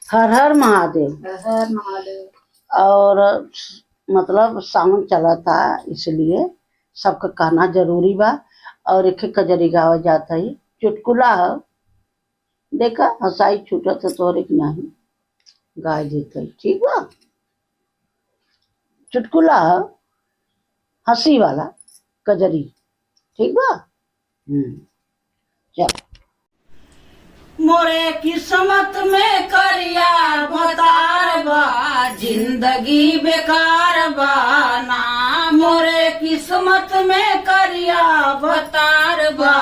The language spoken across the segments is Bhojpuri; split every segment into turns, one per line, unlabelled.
हर हर महादेव।
हर हर महादेव।
और मतलब सावन चला था इसलिए सबका कहना जरूरी बा। और एक कजरी गावा जाता ही चुटकुला है, देखा हंसाई छूटत है तोरे की नहीं गाय देते। ठीक बा, चुटकुला है हंसी वाला कजरी। ठीक बा। चल। मोरे किस्मत में करिया भतार बा, जिंदगी बेकार बा ना। मोरे किस्मत में करिया भतार बा,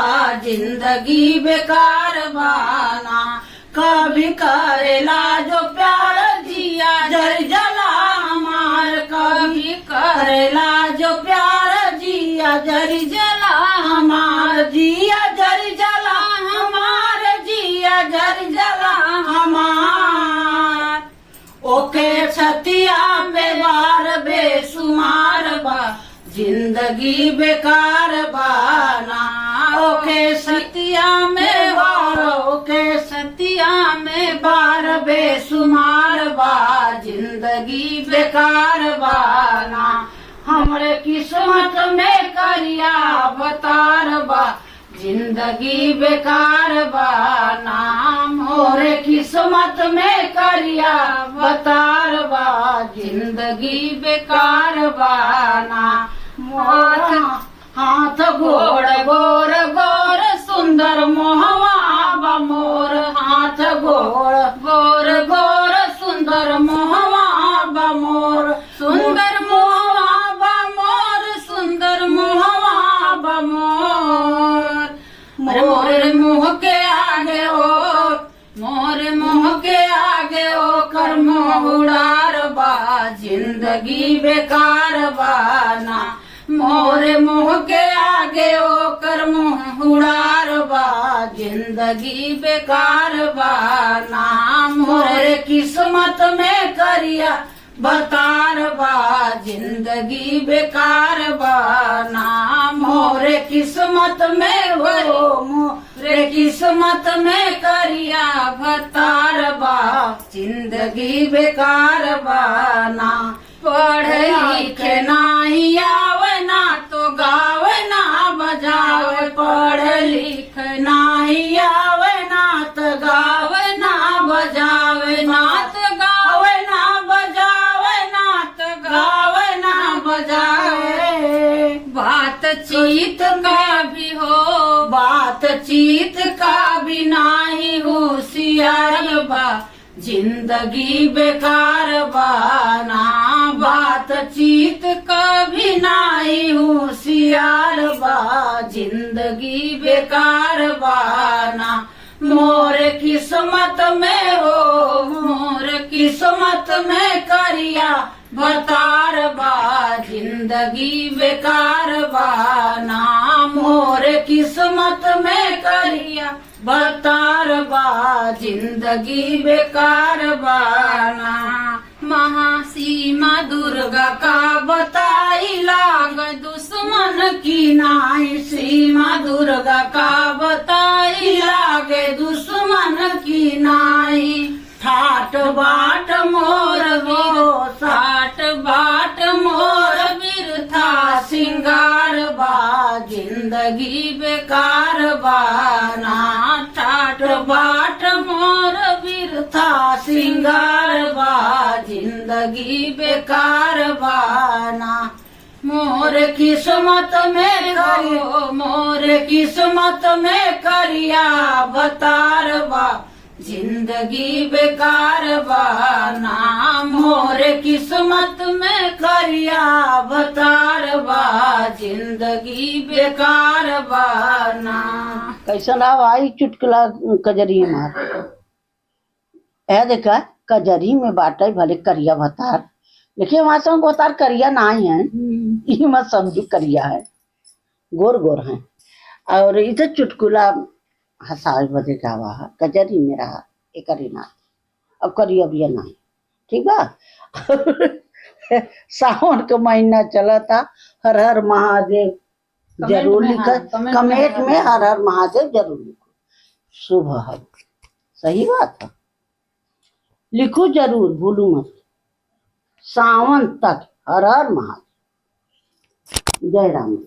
जिंदगी बेकार बा ना। कभी करेला जो प्यार जिया जर जला हमार, कभी करेला जो प्यार जिया जर जला हमार, जिया जर जला हमार, जिया जर जला हमार। ओके छतिया पे बार बेसुमार बा, जिंदगी बेकार बा ना। ओके सतिया में बार, ओके सतिया में बार बेसुमार बा, जिंदगी बेकार बा ना। हमरे किस्मत में करिया भतार बा, जिंदगी बेकार बा ना। मोरे किस्मत में करिया भतार बा, जिंदगी बेकार बा ना। मोर हाथ गोड़ गोर गोर सुंदर मोहवा बा, मोर हाथ गोड़ गोर गोर सुंदर मोहवा बा, मोर सुंदर मोहवा बा, मोर सुंदर मोहवा बा, मोर। मोर मुँह के आगे ओ, मोर मुँह के आगे ओ कर मुँह उड़ार बा, जिंदगी बेकार बा ना। मोरे मुँह के आगे ओ कर मुँह उड़ार बा, जिंदगी बेकार बा ना। मोरे किस्मत में करिया भतार बा, जिंदगी बेकार बा ना। मोरे किस्मत में हो, मोरे किस्मत में करिया भतार बा, जिंदगी बेकार बा ना। पढ़े लिखे नाही आवे ना तो गावे ना बजावे, पढ़े लिखे नाही आवे ना तो गावे ना बजावे, ना तो गावे ना बजावे, ना तो गावे ना बजावे। बातचीत का भी हो, बातचीत का भी नाही होशियार बा, जिंदगी बेकार बा ना। बातचीत कभी नाही होशियार बा, जिंदगी बेकार बा ना। मोर किस्मत में हो, मोर किस्मत में करिया भतार बा, जिंदगी बेकार बा ना। मोर किस्मत में करिया भतार बा, जिंदगी बेकार बा ना। महासीमा दुर्गा का बताई लाग दुश्मन की नाई, सीमा दुर्गा का बताई लागे दुश्मन की नाई। ठाट बाट मोर हो, ठाट बाट मोर बिरथा सिंगार बा, जिंदगी बेकार बा ना। ठाट बाट मोर बिरथा सिंगार बा, जिंदगी बेकार बा ना। मोर किस्मत में करियो, मोर किस्मत में करिया भतार बा, जिंदगी बेकार बा ना। मोर किस्मत में करिया भतार बा, जिंदगी बेकार बा ना। कैसन आई चुटकुला कजरी मार है, देखा कजरी में बाटे भले करिया भतार, देखिए वहां से भतार करिया ना ही है, ये मत समझू करिया है, गोर गोर है। और इधर चुटकुला हंसाए बदे गावा है, कजरी में रहा एक नाथ, अब करिया भी नहीं। ठीक बा। सावन का महीना चला था, हर हर महादेव जरूर लिखा, कमेंट में हर हर महादेव जरूर लिखो, शुभ है। सही बात है। लिखो जरूर, भूलू मत। सावन तक। हर हर महादेव। जय राम।